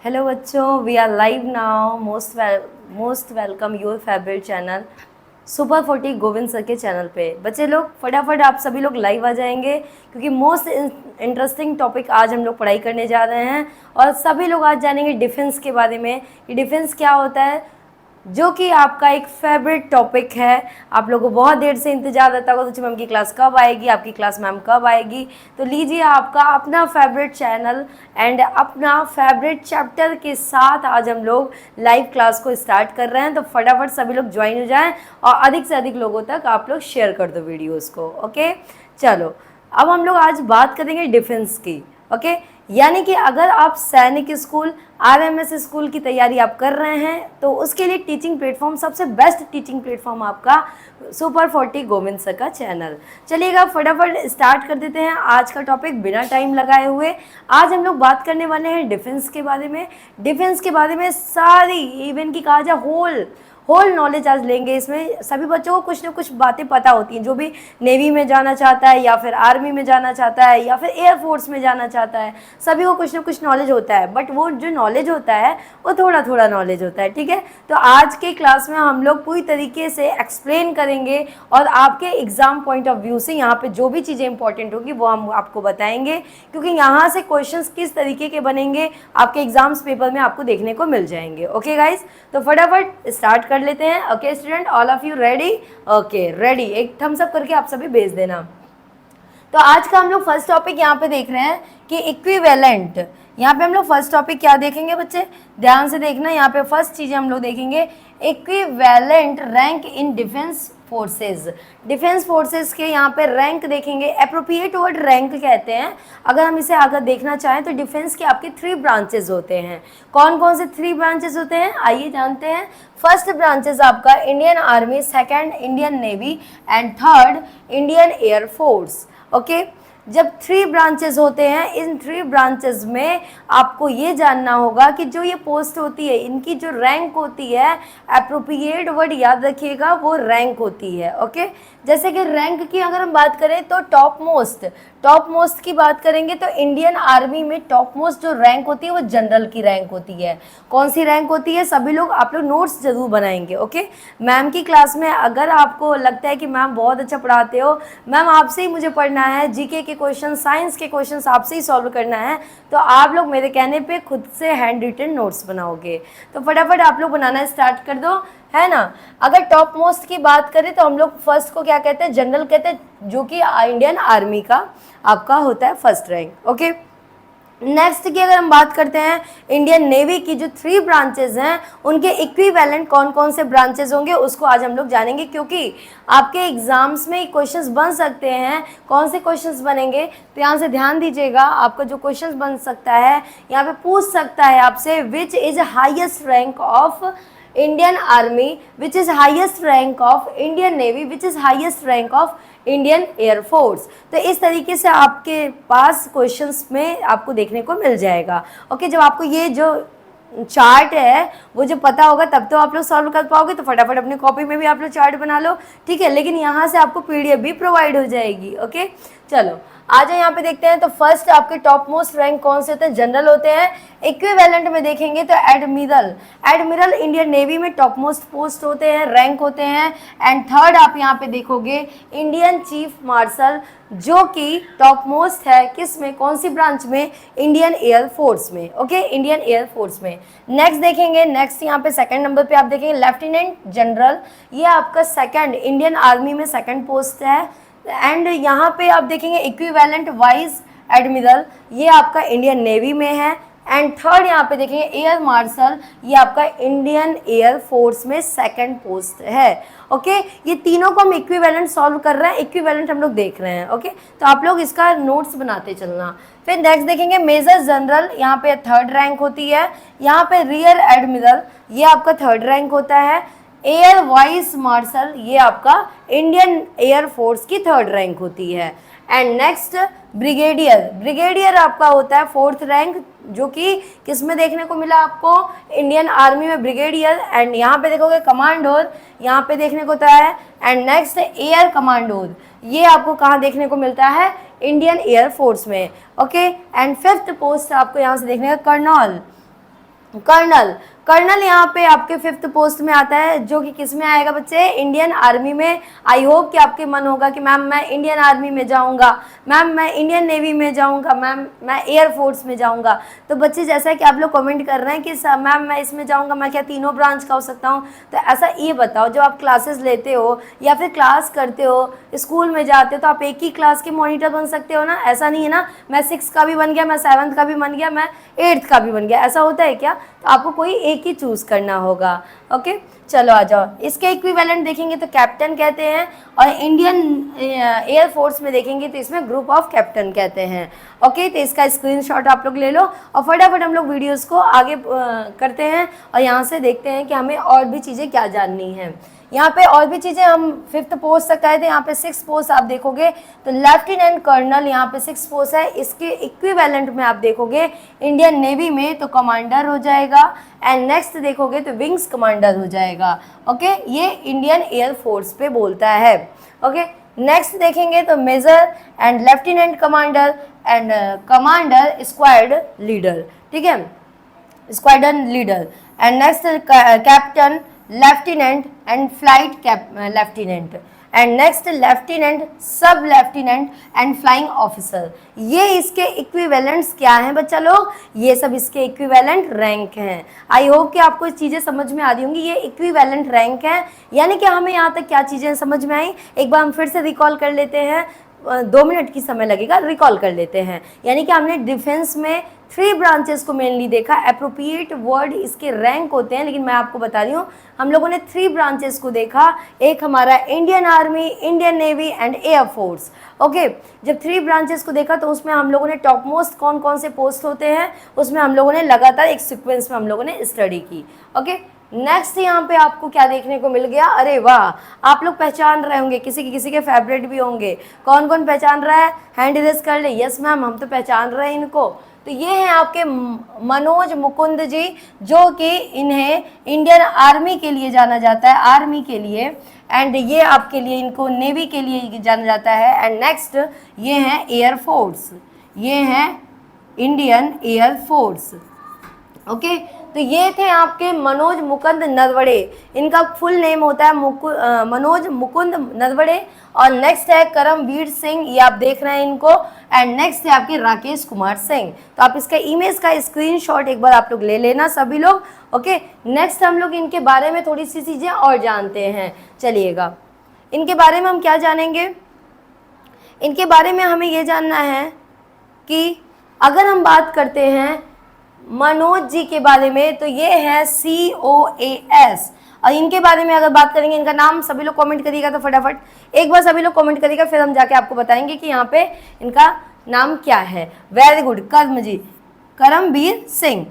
Hello बच्चों, we are live now. Most welcome your favourite channel super 40 Govind sir के channel पे। बच्चे लोग फटाफट आप सभी लोग लाइव आ जाएंगे क्योंकि मोस्ट इंटरेस्टिंग टॉपिक आज हम लोग पढ़ाई करने जा रहे हैं और सभी लोग आज जानेंगे डिफेंस के बारे में कि डिफेंस क्या होता है, जो कि आपका एक फेवरेट टॉपिक है। आप लोगों को बहुत देर से इंतजार रहता होगा तो मैम की क्लास कब आएगी, आपकी क्लास मैम कब आएगी। तो लीजिए आपका अपना फेवरेट चैनल एंड अपना फेवरेट चैप्टर के साथ आज हम लोग लाइव क्लास को स्टार्ट कर रहे हैं। तो फटाफट सभी लोग ज्वाइन हो जाएं और अधिक से अधिक लोगों तक आप लोग शेयर कर दो वीडियोज़ को। ओके, चलो अब हम लोग आज बात करेंगे डिफेंस की। ओके, यानी कि अगर आप सैनिक स्कूल, आरएमएस स्कूल की तैयारी आप कर रहे हैं तो उसके लिए टीचिंग प्लेटफॉर्म, सबसे बेस्ट टीचिंग प्लेटफॉर्म आपका सुपर 40 गोविंद सर का चैनल। चलिएगा फटाफट स्टार्ट कर देते हैं आज का टॉपिक बिना टाइम लगाए हुए। आज हम लोग बात करने वाले हैं डिफेंस के बारे में। डिफेंस के बारे में सारी, इवन की कहा जाए होल नॉलेज आज लेंगे। इसमें सभी बच्चों को कुछ ना कुछ बातें पता होती हैं। जो भी नेवी में जाना चाहता है या फिर आर्मी में जाना चाहता है या फिर एयरफोर्स में जाना चाहता है, सभी को कुछ ना कुछ नॉलेज होता है, बट वो जो नॉलेज होता है वो थोड़ा थोड़ा नॉलेज होता है। ठीक है, तो आज के क्लास में हम लोग पूरी तरीके से एक्सप्लेन करेंगे और आपके एग्जाम पॉइंट ऑफ व्यू से यहाँ पे जो भी चीज़ें इंपॉर्टेंट होगी वो हम आपको बताएंगे, क्योंकि यहाँ से क्वेश्चंस किस तरीके के बनेंगे आपके एग्जाम्स पेपर में आपको देखने को मिल जाएंगे। ओके गाइज, तो फटाफट स्टार्ट कर लेते हैं। Okay student, all of you ready? Okay ready, एक थम्स अप करके आप सभी भेज देना। तो आज का हम लोग फर्स्ट टॉपिक यहाँ पे देख रहे हैं कि इक्विवेलेंट। यहाँ पे हम लोग फर्स्ट टॉपिक क्या देखेंगे बच्चे, ध्यान से देखना। यहाँ पे फर्स्ट चीज़ हम लोग देखेंगे equivalent rank in defence forces. Defence forces के यहाँ पे रैंक देखेंगे, एप्रोप्रिएट वर्ड रैंक कहते हैं। अगर हम इसे अगर देखना चाहें तो डिफेंस के आपके 3 ब्रांचेस होते हैं। कौन कौन से 3 ब्रांचेस होते हैं आइए जानते हैं। फर्स्ट ब्रांचेस आपका Indian army, second Indian navy and third Indian air force. Okay, जब 3 ब्रांचेस होते हैं, इन 3 ब्रांचेस में आपको ये जानना होगा कि जो ये पोस्ट होती है इनकी जो रैंक होती है, एप्रोप्रिएट वर्ड याद रखिएगा, वो रैंक होती है। ओके, जैसे कि रैंक की अगर हम बात करें तो टॉप मोस्ट की बात करेंगे तो इंडियन आर्मी में टॉप मोस्ट जो रैंक होती है वो जनरल की रैंक होती है। कौन सी रैंक होती है सभी लोग, आप लोग नोट्स जरूर बनाएंगे। ओके, मैम की क्लास में अगर आपको लगता है कि मैम बहुत अच्छा पढ़ाते हो, मैम आपसे ही मुझे पढ़ना है, जीके के क्वेश्चन, साइंस के क्वेश्चन आपसे ही सॉल्व करना है, तो आप लोग मेरे कहने पे खुद से हैंड रिटन नोट्स बनाओगे। तो फटाफट आप लोग बनाना स्टार्ट कर दो, है ना। अगर टॉप मोस्ट की बात करें तो हम लोग फर्स्ट को क्या कहते हैं, जनरल कहते हैं, जो कि इंडियन आर्मी का आपका होता है फर्स्ट रैंक। ओके, नेक्स्ट की अगर हम बात करते हैं इंडियन नेवी की, जो 3 ब्रांचेस हैं उनके इक्विवेलेंट कौन कौन से ब्रांचेस होंगे उसको आज हम लोग जानेंगे, क्योंकि आपके एग्जाम्स में क्वेश्चंस बन सकते हैं। कौन से क्वेश्चंस बनेंगे तो यहाँ से ध्यान दीजिएगा। आपका जो क्वेश्चंस बन सकता है, यहाँ पे पूछ सकता है आपसे which is highest rank of Indian army, which is highest rank of Indian navy, which is highest rank of Indian air force. तो इस तरीके से आपके पास क्वेश्चंस में आपको देखने को मिल जाएगा। ओके, जब आपको ये जो चार्ट है वो जो पता होगा तब तो आप लोग सॉल्व कर पाओगे। तो फटाफट अपनी कॉपी में भी आप लोग चार्ट बना लो, ठीक है, लेकिन यहाँ से आपको पीडीएफ भी प्रोवाइड हो जाएगी। ओके, चलो आ जाए यहाँ पे देखते हैं। तो फर्स्ट आपके टॉप मोस्ट रैंक कौन से होते हैं, जनरल होते हैं। इक्विवेलेंट में देखेंगे तो एडमिरल इंडियन नेवी में टॉप मोस्ट पोस्ट होते हैं, रैंक होते हैं। एंड थर्ड आप यहाँ पे देखोगे इंडियन चीफ मार्शल, जो कि टॉप मोस्ट है किस में, कौन सी ब्रांच में, इंडियन एयरफोर्स में। ओके, इंडियन एयरफोर्स में। नेक्स्ट देखेंगे, नेक्स्ट यहाँ पे सेकंड नंबर पे आप देखेंगे लेफ्टिनेंट जनरल, ये आपका सेकंड इंडियन आर्मी में सेकंड पोस्ट है। एंड यहाँ पे आप देखेंगे इक्विवेलेंट वाइस एडमिरल, ये आपका इंडियन नेवी में है। एंड थर्ड यहाँ पे देखेंगे एयर मार्शल, ये आपका इंडियन एयर फोर्स में सेकंड पोस्ट है। ओके, ये तीनों को हम इक्विवेलेंट सॉल्व कर रहे हैं, इक्विवेलेंट हम लोग देख रहे हैं। ओके, तो आप लोग इसका नोट्स बनाते चलना। फिर नेक्स्ट देखेंगे मेजर जनरल, यहाँ पे थर्ड रैंक होती है। यहाँ पे रियर एडमिरल, ये आपका थर्ड रैंक होता है। एयर वाइस मार्शल, ये आपका इंडियन एयर फोर्स की थर्ड रैंक होती है। एंड नेक्स्ट ब्रिगेडियर आपका होता है फोर्थ रैंक, जो कि किस में देखने को मिला आपको, इंडियन आर्मी में ब्रिगेडियर। एंड यहाँ पे देखोगे कमांडोर, यहाँ पे देखने को होता है। एंड नेक्स्ट एयर कमांडोर, ये आपको कहाँ देखने को मिलता है, इंडियन एयर फोर्स में। ओके, एंड फिफ्थ पोस्ट आपको यहाँ से देखने का कर्नल, कर्नल, कर्नल यहाँ पे आपके 5th पोस्ट में आता है, जो कि किस में आएगा बच्चे, इंडियन आर्मी में। आई होप कि आपके मन होगा कि मैम मैं इंडियन आर्मी में जाऊँगा, मैम मैं इंडियन नेवी में जाऊँगा, मैम मैं एयर फोर्स में जाऊँगा। तो बच्चे जैसा कि आप लोग कमेंट कर रहे हैं कि मैम मैं इसमें जाऊँगा, मैं क्या तीनों ब्रांच का हो सकता हूँ, तो ऐसा ये बताओ, जब आप क्लासेस लेते हो या फिर क्लास करते हो, स्कूल में जाते हो, तो आप एक ही क्लास के मॉनिटर बन सकते हो ना। ऐसा नहीं है ना मैं 6 का भी बन गया, मैं 7th का भी बन गया, मैं 8th का भी बन गया, ऐसा होता है क्या? तो आपको कोई एक ही चूज़ करना होगा। ओके, चलो आ जाओ। इसके इक्विवेलेंट देखेंगे तो कैप्टन कहते हैं, और इंडियन एयर फोर्स में देखेंगे तो इसमें ग्रुप ऑफ कैप्टन कहते हैं। ओके, तो इसका स्क्रीनशॉट आप लोग ले लो और फटाफट हम लोग वीडियोस को आगे करते हैं और यहाँ से देखते हैं कि हमें और भी चीज़ें क्या जाननी है। यहाँ पे और भी चीज़ें, हम 5th पोस्ट तक आए थे, यहाँ पे 6th पोस्ट आप देखोगे तो लेफ्टिनेंट कर्नल यहाँ पे 6th पोस्ट है। इसके इक्विवेलेंट में आप देखोगे इंडियन नेवी में तो कमांडर हो जाएगा, एंड नेक्स्ट देखोगे तो विंग्स कमांडर हो जाएगा। ओके, ये इंडियन एयर फोर्स पे बोलता है। ओके, नेक्स्ट देखेंगे तो major and lieutenant commander and commander squad leader, ठीक है, squadron leader, and next captain, lieutenant and flight lieutenant, and next lieutenant, sub lieutenant and flying officer. ये इसके इक्विवेलेंट्स क्या हैं बच्चा लोग, ये सब इसके इक्विवेलेंट रैंक हैं। आई होप कि आपको चीज़ें समझ में आ रही होंगी। ये इक्विवेलेंट रैंक है, यानी कि हमें यहाँ तक क्या चीज़ें समझ में आई, एक बार हम फिर से रिकॉल कर लेते हैं, 2 मिनट की समय लगेगा, रिकॉल कर लेते हैं। यानी कि हमने डिफेंस में 3 ब्रांचेस को मेनली देखा। अप्रोप्रिएट वर्ड इसके रैंक होते हैं, लेकिन मैं आपको बता रही हूँ हम लोगों ने 3 ब्रांचेस को देखा। एक हमारा Indian army, Indian navy and air force. Okay, जब 3 ब्रांचेस को देखा तो उसमें हम लोगों ने टॉप मोस्ट कौन कौन से पोस्ट होते हैं उसमें हम लोगों ने लगातार एक सीक्वेंस में हम लोगों ने स्टडी की। ओके, नेक्स्ट यहाँ पे आपको क्या देखने को मिल गया, अरे वाह, आप लोग पहचान रहे होंगे, किसी के फेवरेट भी होंगे। कौन कौन पहचान रहा है, हैंड रेज कर ले। यस मैम, हम तो पहचान रहे हैं इनको। तो ये हैं आपके मनोज मुकुंद जी, जो कि इन्हें इंडियन आर्मी के लिए जाना जाता है, आर्मी के लिए, एंड ये आपके लिए इनको नेवी के लिए जाना जाता है। एंड नेक्स्ट ये हैं एयर फोर्स, ये हैं इंडियन एयर फोर्स। ओके, तो ये थे आपके मनोज मुकुंद नरवणे, इनका फुल नेम होता है मनोज मुकुंद नरवणे। और नेक्स्ट है करमवीर सिंह, ये आप देख रहे हैं इनको, एंड नेक्स्ट है आपके राकेश कुमार सिंह। तो आप इसका इमेज का स्क्रीनशॉट एक बार आप लोग ले लेना सभी लोग। ओके, नेक्स्ट हम लोग इनके बारे में थोड़ी सी चीज़ें और जानते हैं। चलिएगा, इनके बारे में हम क्या जानेंगे, इनके बारे में हमें ये जानना है कि अगर हम बात करते हैं मनोज जी के बारे में तो ये है COAS। और इनके बारे में अगर बात करेंगे, इनका नाम सभी लोग कमेंट करिएगा, तो फटाफट एक बार सभी लोग कमेंट करिएगा, फिर हम जाके आपको बताएंगे कि यहाँ पे इनका नाम क्या है। वेरी गुड, कर्म जी, करमवीर सिंह,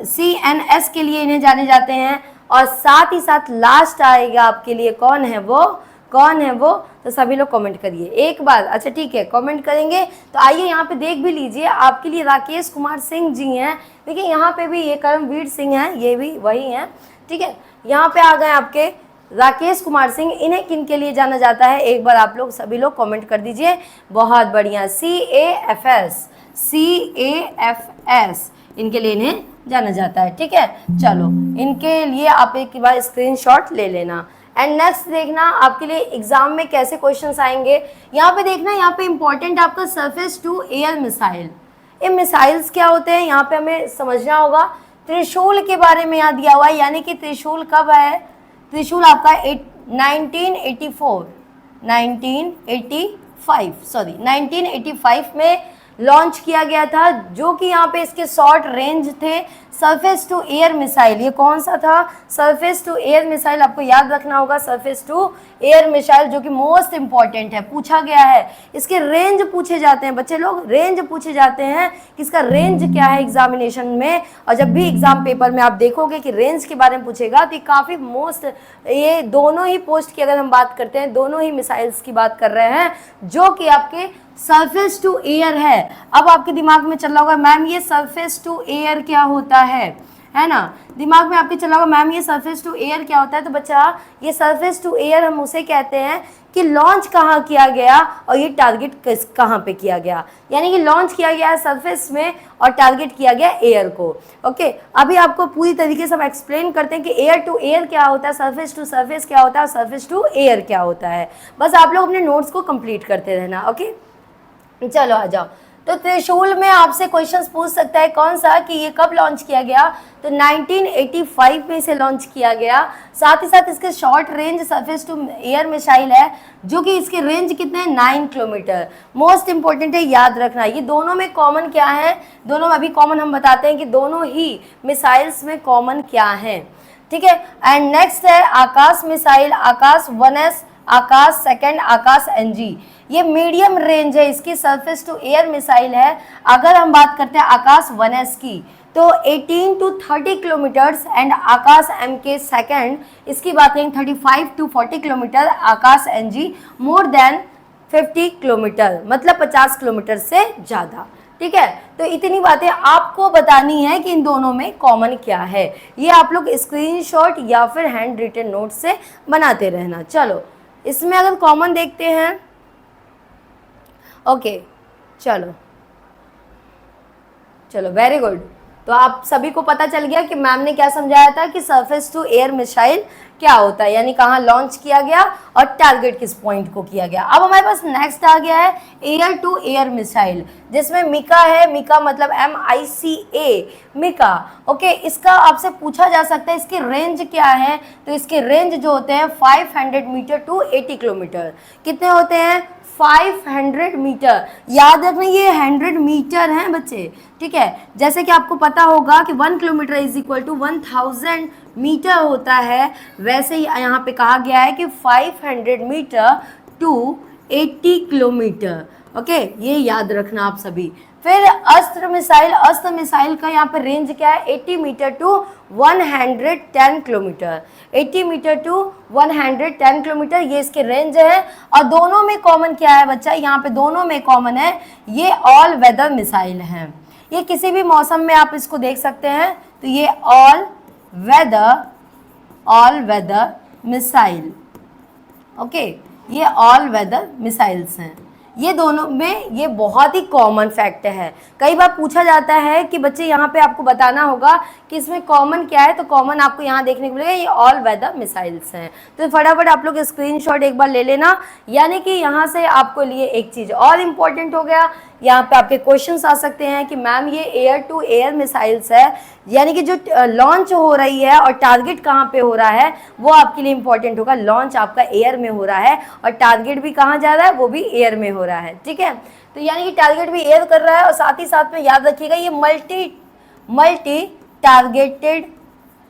CNS के लिए इन्हें जाने जाते हैं। और साथ ही साथ लास्ट आएगा आपके लिए, कौन है वो, कौन है वो, तो सभी लोग कमेंट करिए एक बार। अच्छा ठीक है, कमेंट करेंगे तो आइए यहाँ पे देख भी लीजिए, आपके लिए राकेश कुमार सिंह जी हैं। देखिए यहाँ पे भी ये करमवीर सिंह हैं, ये भी वही हैं। ठीक है, यहाँ पे आ गए आपके राकेश कुमार सिंह, इन्हें किन के लिए जाना जाता है, एक बार आप लोग सभी लोग कमेंट कर दीजिए। बहुत बढ़िया, CAFS इनके लिए इन्हें जाना जाता है। ठीक है, चलो इनके लिए आप एक बार स्क्रीनशॉट ले लेना। एंड नेक्स्ट देखना आपके लिए एग्जाम में कैसे क्वेश्चंस आएंगे। यहाँ पे देखना, यहाँ पे इंपॉर्टेंट आपका सरफेस टू एयर मिसाइल। ये मिसाइल्स क्या होते हैं यहाँ पे हमें समझना होगा। त्रिशूल के बारे में यहाँ दिया हुआ है, यानी कि त्रिशूल कब है, त्रिशूल आपका 1985 में लॉन्च किया गया था, जो कि यहाँ पे इसके शॉर्ट रेंज थे। सरफेस टू एयर मिसाइल, ये कौन सा था, सरफेस टू एयर मिसाइल, आपको याद रखना होगा सरफेस टू एयर मिसाइल, जो कि मोस्ट इंपॉर्टेंट है, पूछा गया है। इसके रेंज पूछे जाते हैं बच्चे लोग, रेंज पूछे जाते हैं कि इसका रेंज क्या है एग्जामिनेशन में। और जब भी एग्जाम पेपर में आप देखोगे कि रेंज के बारे में पूछेगा तो ये काफ़ी मोस्ट, ये दोनों ही पोस्ट की अगर हम बात करते हैं, दोनों ही मिसाइल्स की बात कर रहे हैं, जो कि आपके सरफेस टू एयर है। अब आपके दिमाग में चल रहा होगा मैम ये सरफेस टू एयर क्या होता है है ना। दिमाग में आपके चला होगा मैम ये सरफेस टू एयर क्या होता है, तो बच्चा ये सरफेस टू एयर हम उसे कहते हैं कि लॉन्च कहाँ किया गया और ये टारगेट कहाँ पे किया गया, यानी कि लॉन्च किया गया सरफेस में और टारगेट किया गया एयर को। ओके, अभी आपको पूरी तरीके से हम एक्सप्लेन करते हैं कि एयर टू एयर क्या होता है, सरफेस टू सरफेस क्या होता है और सरफेस टू एयर क्या होता है। बस आप लोग अपने नोट्स को कंप्लीट करते रहना। ओके, चलो आ जाओ। तो त्रिशूल में आपसे क्वेश्चंस पूछ सकता है कौन सा कि ये कब लॉन्च किया गया, तो 1985 में इसे लॉन्च किया गया। साथ ही साथ इसके short range surface to air missile है जो कि इसके रेंज कितने हैं 9 किलोमीटर। मोस्ट इंपॉर्टेंट है याद रखना, ये दोनों में कॉमन क्या है, दोनों में अभी कॉमन हम बताते हैं कि दोनों ही मिसाइल्स में कॉमन क्या है, ठीक है। एंड नेक्स्ट है आकाश मिसाइल, आकाश 1S, आकाश सेकंड, आकाश NG। ये मीडियम रेंज है, इसकी सरफेस टू एयर मिसाइल है। अगर हम बात करते हैं आकाश 1S की तो 18 to 30 kilometres and Akash MK second इसकी बात करें 35 to 40 kilometre, Akash NG more than 50 kilometre, मतलब 50 किलोमीटर से ज़्यादा, ठीक है। तो इतनी बातें आपको बतानी है कि इन दोनों में कॉमन क्या है, ये आप लोग स्क्रीनशॉट या फिर हैंड रिटन नोट से बनाते रहना। चलो इसमें अगर कॉमन देखते हैं, ओके चलो चलो वेरी गुड। तो आप सभी को पता चल गया कि मैम ने क्या समझाया था कि सरफेस टू एयर मिसाइल क्या होता है, यानी कहाँ लॉन्च किया गया और टारगेट किस पॉइंट को किया गया। अब हमारे पास नेक्स्ट आ गया है एयर टू एयर मिसाइल, जिसमें मिका है, मिका मतलब MICA, मिका। ओके, इसका आपसे पूछा जा सकता है इसकी रेंज क्या है, तो इसके रेंज जो होते हैं 500 मीटर टू 80 किलोमीटर। कितने होते हैं 500 मीटर, याद रखना ये 100 मीटर हैं बच्चे, ठीक है। जैसे कि आपको पता होगा कि 1 kilometre is equal to 1000 metre होता है, वैसे ही यहाँ पे कहा गया है कि 500 मीटर टू 80 किलोमीटर। ओके, ये याद रखना आप सभी। फिर अस्त्र मिसाइल, अस्त्र मिसाइल का यहाँ पे रेंज क्या है 80 metre to 110 kilometre, 80 metre to 110 kilometre ये इसके रेंज है। और दोनों में कॉमन क्या है बच्चा, यहाँ पे दोनों में कॉमन है ये ऑल वेदर मिसाइल है। ये किसी भी मौसम में आप इसको देख सकते हैं, तो ये ऑल वेदर मिसाइल, ओके, ये ऑल वेदर मिसाइल्स हैं। ये दोनों में ये बहुत ही कॉमन फैक्ट है। कई बार पूछा जाता है कि बच्चे यहाँ पे आपको बताना होगा कि इसमें कॉमन क्या है, तो कॉमन आपको यहाँ देखने को मिलेगा ये ऑल वेदर मिसाइल्स हैं। तो फटाफट आप लोग स्क्रीनशॉट एक बार ले लेना, यानी कि यहाँ से आपको लिए एक चीज़ और इम्पोर्टेंट हो गया, यहाँ पे आपके क्वेश्चंस आ सकते हैं कि मैम ये एयर टू एयर मिसाइल्स है, यानी कि जो लॉन्च हो रही है और टारगेट कहाँ पे हो रहा है वो आपके लिए इंपॉर्टेंट होगा। लॉन्च आपका एयर में हो रहा है और टारगेट भी कहाँ जा रहा है, वो भी एयर में हो रहा है, ठीक है। तो यानी कि टारगेट भी एयर कर रहा है और साथ ही साथ में याद रखिएगा ये मल्टी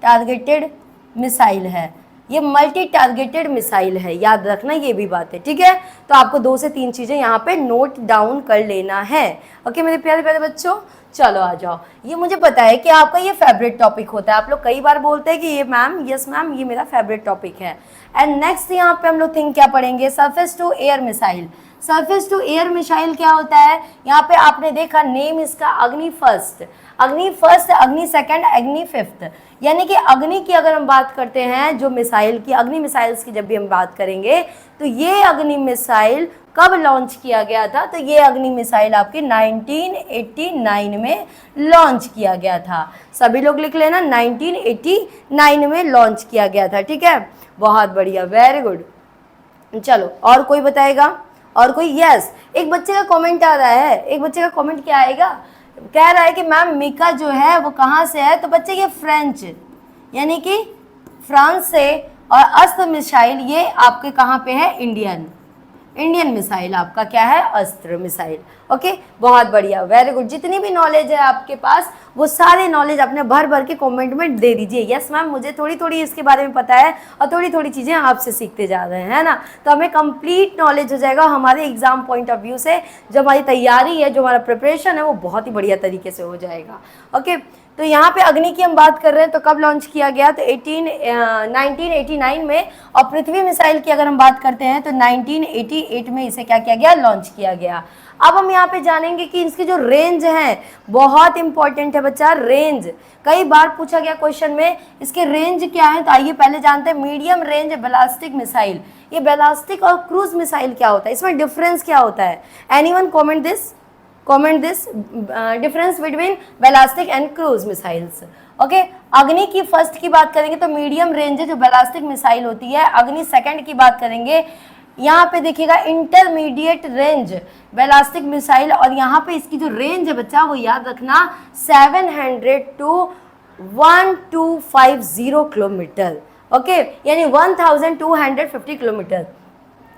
टारगेटेड मिसाइल है, ये मल्टी टारगेटेड मिसाइल है, याद रखना ये भी बात है, ठीक है। तो आपको 2 से 3 चीज़ें यहाँ पे नोट डाउन कर लेना है। ओके मेरे प्यारे प्यारे बच्चों, चलो आ जाओ। ये मुझे पता है कि आपका ये फेवरेट टॉपिक होता है, आप लोग कई बार बोलते हैं कि ये मैम, यस मैम, ये मेरा फेवरेट टॉपिक है। एंड नेक्स्ट यहाँ पे हम लोग थिंक क्या पढ़ेंगे, surface to air missile. Surface to air missile क्या होता है, यहाँ पे आपने देखा नेम इसका अग्नि फर्स्ट, अग्नि सेकंड, अग्नि फिफ्थ, यानी कि अग्नि की अगर हम बात करते हैं जो मिसाइल की, अग्नि मिसाइल्स की जब भी हम बात करेंगे तो ये अग्नि मिसाइल कब लॉन्च किया गया था, तो ये अग्नि मिसाइल आपके 1989 में लॉन्च किया गया था। सभी लोग लिख लेना 1989 में लॉन्च किया गया था, ठीक है। बहुत बढ़िया, वेरी गुड। चलो और कोई बताएगा, और कोई, यस। एक बच्चे का कमेंट आ रहा है, एक बच्चे का कमेंट क्या आएगा, कह रहा है कि मैम मिका जो है वो कहाँ से है, तो बच्चे ये फ्रेंच, यानी कि फ्रांस से, और अस्त्र मिसाइल ये आपके कहाँ पे है, इंडियन मिसाइल आपका क्या है, अस्त्र मिसाइल। ओके, बहुत बढ़िया, वेरी गुड। जितनी भी नॉलेज है आपके पास वो सारे नॉलेज अपने भर भर के कमेंट में दे दीजिए, यस मैम मुझे थोड़ी थोड़ी इसके बारे में पता है और थोड़ी थोड़ी चीज़ें आपसे सीखते जा रहे हैं, है ना। तो हमें कंप्लीट नॉलेज हो जाएगा हमारे एग्जाम पॉइंट ऑफ व्यू से, जो हमारी तैयारी है, जो हमारा प्रिपरेशन है वो बहुत ही बढ़िया तरीके से हो जाएगा। ओके, तो यहाँ पे अग्नि की हम बात कर रहे हैं तो कब लॉन्च किया गया, तो 1989 में। और पृथ्वी मिसाइल की अगर हम बात करते हैं तो 1988 में इसे क्या किया गया, लॉन्च किया गया। अब हम यहाँ पे जानेंगे कि इसकी जो रेंज है बहुत इंपॉर्टेंट है बच्चा, रेंज कई बार पूछा गया क्वेश्चन में, इसके रेंज क्या है। तो आइए पहले जानते हैं मीडियम रेंज बैलिस्टिक मिसाइल। ये बैलिस्टिक और क्रूज मिसाइल क्या होता है, इसमें डिफरेंस क्या होता है, anyone comment this difference between ballistic and cruise missiles. Okay, अग्नि की फर्स्ट की बात करेंगे तो मीडियम रेंज जो बैलिस्टिक मिसाइल होती है, अग्नि सेकंड की बात करेंगे। यहाँ पे देखिएगा इंटरमीडिएट रेंज बैलिस्टिक मिसाइल, और यहाँ पे इसकी जो रेंज है बच्चा वो याद रखना 700 to 1250 किलोमीटर। ओके, यानी 1250 किलोमीटर।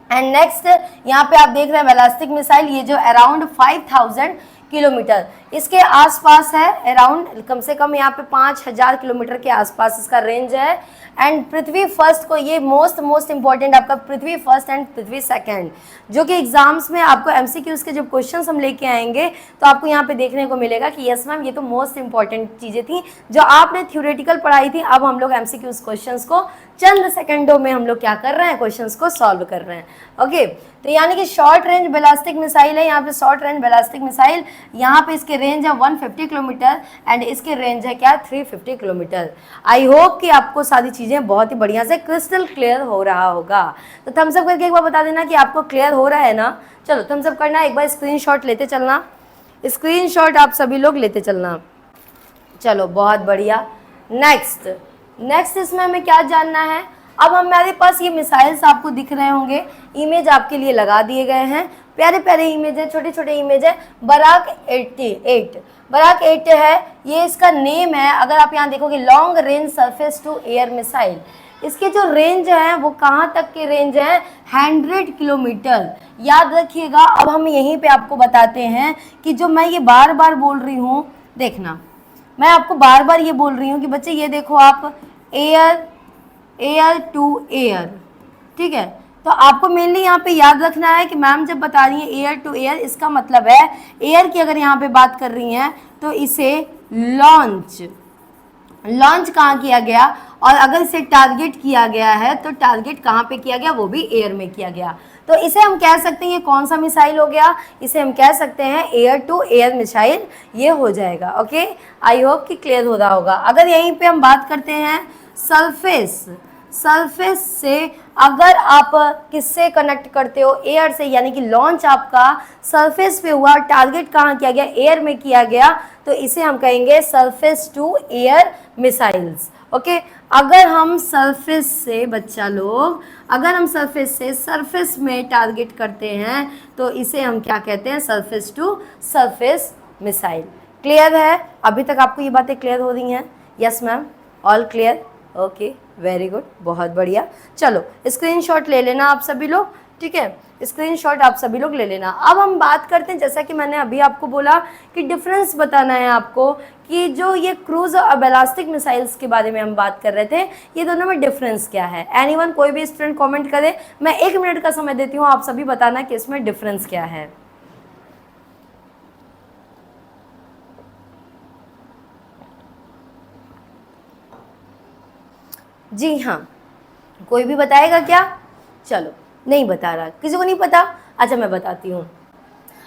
एंड नेक्स्ट यहाँ पे आप देख रहे हैं बैलिस्टिक मिसाइल, ये जो अराउंड 5000 किलोमीटर इसके आसपास है, अराउंड कम से कम यहाँ पे 5000 किलोमीटर के आसपास इसका रेंज है। एंड पृथ्वी फर्स्ट को, ये मोस्ट इंपॉर्टेंट आपका पृथ्वी फर्स्ट एंड पृथ्वी सेकंड, जो कि एग्जाम्स में आपको एमसीक्यूज के जब क्वेश्चंस हम लेके आएंगे तो आपको यहाँ पे देखने को मिलेगा कि यस मैम ये तो मोस्ट इंपॉर्टेंट चीज़ें थी जो आपने थ्योरेटिकल पढ़ाई थी, अब हम लोग एमसीक्यूज क्वेश्चंस को चंद सेकंडों में हम लोग क्या कर रहे हैं, क्वेश्चंस को सॉल्व कर रहे हैं। ओके, तो यानी कि शॉर्ट रेंज बैलिस्टिक मिसाइल है, यहाँ पे शॉर्ट रेंज बैलिस्टिक मिसाइल, यहाँ पे इसके रेंज है 150 किलोमीटर एंड इसके रेंज है क्या 350 किलोमीटर। आई होप कि आपको सारी चीज़ें बहुत ही बढ़िया से क्रिस्टल क्लियर हो रहा होगा। तो थम्स अप करके एक बार बता देना कि आपको क्लियर हो रहा है ना। चलो थम्स अप करना, एक बार स्क्रीनशॉट लेते चलना, स्क्रीनशॉट आप सभी लोग लेते चलना। चलो बहुत बढ़िया। नेक्स्ट इसमें हमें क्या जानना है, अब हमारे पास ये मिसाइल्स आपको दिख रहे होंगे, इमेज आपके लिए लगा दिए गए हैं, प्यारे प्यारे इमेज है, छोटे छोटे इमेज है। बराक 8 है, ये इसका नेम है। अगर आप यहाँ देखोगे long range surface to air missile, इसके जो रेंज है वो कहाँ तक के रेंज है, 100 किलोमीटर। याद रखिएगा। अब हम यहीं पे आपको बताते हैं कि जो मैं ये बार बार बोल रही हूँ, देखना मैं आपको बार बार ये बोल रही हूँ कि बच्चे ये देखो आप एयर टू एयर, ठीक है। तो आपको मेनली यहाँ पे याद रखना है कि मैम जब बता रही है एयर टू एयर, इसका मतलब है एयर की अगर यहाँ पे बात कर रही हैं तो इसे लॉन्च कहाँ किया गया, और अगर इसे टारगेट किया गया है तो टारगेट कहाँ पे किया गया, वो भी एयर में किया गया। तो इसे हम कह सकते हैं ये कौन सा मिसाइल हो गया, इसे हम कह सकते हैं एयर टू एयर मिसाइल, ये हो जाएगा। ओके, आई होप कि क्लियर हो रहा होगा। अगर यहीं पे हम बात करते हैं सरफेस से, अगर आप किससे कनेक्ट करते हो, एयर से, यानी कि लॉन्च आपका सरफेस पे हुआ, टारगेट कहाँ किया गया, एयर में किया गया, तो इसे हम कहेंगे surface to air missiles. Okay, अगर हम सरफेस से बच्चा लोग, अगर हम सरफेस में टारगेट करते हैं तो इसे हम क्या कहते हैं, surface to surface missile. Clear है? अभी तक आपको ये बातें क्लियर हो रही हैं? Yes ma'am, all clear? Okay, very good, बहुत बढ़िया। चलो स्क्रीनशॉट ले लेना आप सभी लोग, ठीक है, स्क्रीनशॉट आप सभी लोग ले लेना। अब हम बात करते हैं, जैसा कि मैंने अभी आपको बोला कि डिफरेंस बताना है आपको कि जो ये क्रूज और बैलिस्टिक मिसाइल्स के बारे में हम बात कर रहे थे, ये दोनों में डिफरेंस क्या है। एनीवन, कोई भी स्टूडेंट कमेंट करे, मैं 1 मिनट का समय देती हूँ, आप सभी बताना कि इसमें डिफरेंस क्या है। जी हाँ, कोई भी बताएगा क्या? चलो, नहीं बता रहा, किसी को नहीं पता? अच्छा मैं बताती हूँ।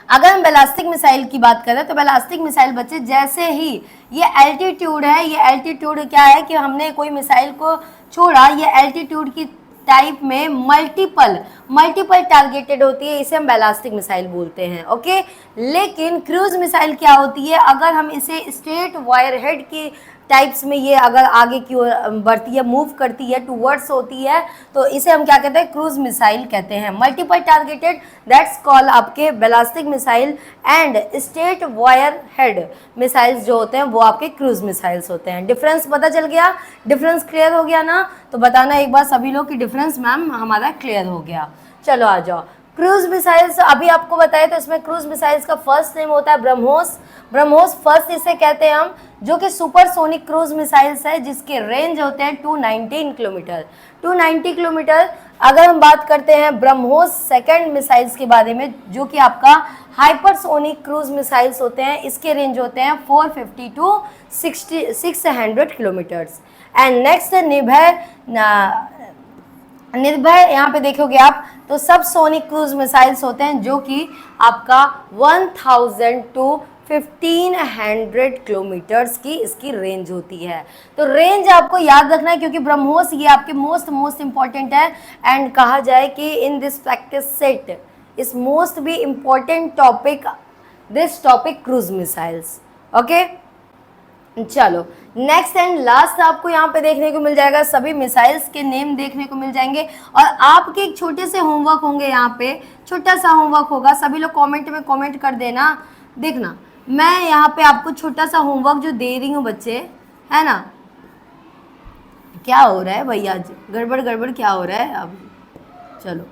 अगर हम बैलिस्टिक मिसाइल की बात करें तो बैलिस्टिक मिसाइल बच्चे जैसे ही ये एल्टीट्यूड है, ये एल्टीट्यूड क्या है कि हमने कोई मिसाइल को छोड़ा, ये एल्टीट्यूड की टाइप में मल्टीपल टारगेटेड होती है, इसे हम बैलिस्टिक मिसाइल बोलते हैं। ओके, लेकिन क्रूज मिसाइल क्या होती है, अगर हम इसे स्ट्रेट वायर हेड की टाइप्स में ये अगर आगे की ओर बढ़ती है, मूव करती है, टूवर्ड्स होती है, तो इसे हम क्या कहते हैं, क्रूज मिसाइल कहते हैं। मल्टीपल टारगेटेड, दैट्स कॉल आपके ballistic missile, and straight wire head missiles जो होते हैं वो आपके क्रूज मिसाइल्स होते हैं। डिफरेंस पता चल गया? डिफरेंस क्लियर हो गया ना? तो बताना एक बार सभी लोग कि डिफरेंस मैम हमारा क्लियर हो गया। चलो आ जाओ, क्रूज मिसाइल्स अभी आपको बताया, तो इसमें क्रूज मिसाइल्स का फर्स्ट नेम होता है ब्रह्मोस। ब्रह्मोस फर्स्ट इसे कहते हैं हम, जो कि सुपरसोनिक क्रूज मिसाइल्स है, जिसके रेंज होते हैं 219 किलोमीटर। 290 किलोमीटर। अगर हम बात करते हैं ब्रह्मोस सेकंड मिसाइल्स के बारे में, जो कि आपका हाइपरसोनिक क्रूज मिसाइल्स होते हैं, इसके रेंज होते हैं 450 टू 600 किलोमीटर्स। एंड नेक्स्ट निर्भय यहाँ पे देखोगे आप तो सब सोनिक क्रूज मिसाइल्स होते हैं, जो कि आपका 1000 टू 1500 किलोमीटर्स की इसकी रेंज होती है। तो रेंज आपको याद रखना है, क्योंकि ब्रह्मोस ये आपके मोस्ट इंपॉर्टेंट है। एंड कहा जाए कि in this practice set is most B important topic, this topic cruise missiles. Okay, चलो नेक्स्ट एंड लास्ट आपको यहाँ पे देखने को मिल जाएगा, सभी मिसाइल्स के नेम देखने को मिल जाएंगे। और आपके एक छोटे से होमवर्क होंगे, यहाँ पे छोटा सा होमवर्क होगा, सभी लोग कमेंट में कमेंट कर देना। देखना मैं यहाँ पे आपको छोटा सा होमवर्क जो दे रही हूँ बच्चे, है ना। क्या हो रहा है भैया, गड़बड़ क्या हो रहा है अब। चलो,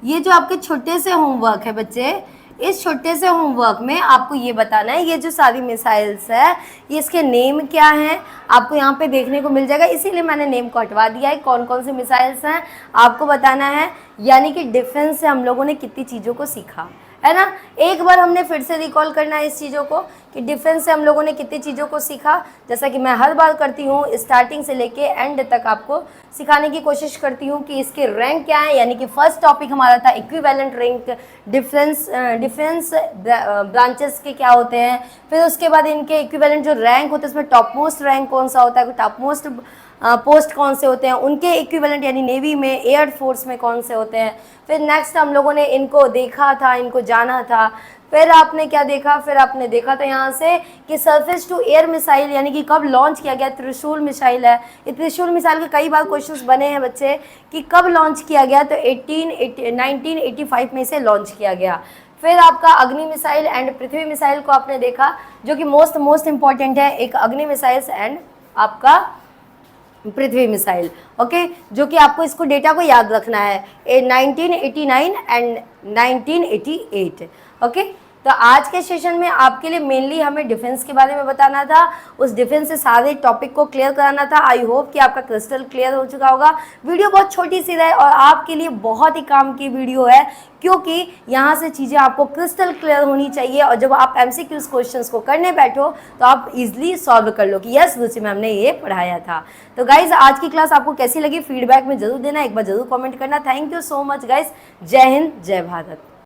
ये जो आपके छोटे से होमवर्क है बच्चे, इस छोटे से होमवर्क में आपको ये बताना है, ये जो सारी मिसाइल्स है ये इसके नेम क्या हैं आपको यहाँ पे देखने को मिल जाएगा। इसीलिए मैंने नेम को हटवा दिया है। कौन कौन सी मिसाइल्स हैं आपको बताना है, यानी कि डिफेंस से हम लोगों ने कितनी चीज़ों को सीखा, है ना। एक बार हमने फिर से रिकॉल करना है इस चीज़ों को कि डिफेंस से हम लोगों ने कितनी चीज़ों को सीखा। जैसा कि मैं हर बार करती हूँ, स्टार्टिंग से लेके एंड तक आपको सिखाने की कोशिश करती हूँ कि इसके रैंक क्या है। यानी कि फर्स्ट टॉपिक हमारा था इक्विवेलेंट रैंक, डिफेंस ब्रांचेस के क्या होते हैं। फिर उसके बाद इनके इक्विवेलेंट जो रैंक होते हैं, उसमें टॉप मोस्ट रैंक कौन सा होता है, टॉप मोस्ट पोस्ट कौन से होते हैं, उनके इक्विवेलेंट यानी नेवी में, एयर फोर्स में कौन से होते हैं। फिर नेक्स्ट हम लोगों ने इनको देखा था, इनको जाना था। फिर आपने क्या देखा, फिर आपने देखा था यहाँ से कि सरफेस टू एयर मिसाइल यानी कि कब लॉन्च किया गया। त्रिशूल मिसाइल है, ये त्रिशूल मिसाइल के कई बार क्वेश्चंस बने हैं बच्चे कि कब लॉन्च किया गया, तो 1985 में इसे लॉन्च किया गया। फिर आपका अग्नि मिसाइल एंड पृथ्वी मिसाइल को आपने देखा, जो कि मोस्ट इंपॉर्टेंट है, एक अग्नि मिसाइल एंड आपका पृथ्वी मिसाइल। ओके, जो कि आपको इसको डेटा को याद रखना है 1989 एंड 1988। ओके, तो आज के सेशन में आपके लिए मेनली हमें डिफेंस के बारे में बताना था, उस डिफेंस से सारे टॉपिक को क्लियर कराना था। आई होप कि आपका क्रिस्टल क्लियर हो चुका होगा। वीडियो बहुत छोटी सी है और आपके लिए बहुत ही काम की वीडियो है, क्योंकि यहाँ से चीज़ें आपको क्रिस्टल क्लियर होनी चाहिए। और जब आप MCQ क्वेश्चंस को करने बैठो तो आप इजीली सॉल्व कर लो कि यस रुचि मैम ने ये पढ़ाया था। तो गाइज आज की क्लास आपको कैसी लगी फीडबैक में जरूर देना, एक बार जरूर कमेंट करना। Thank you so much guys. जय हिंद, जय भारत।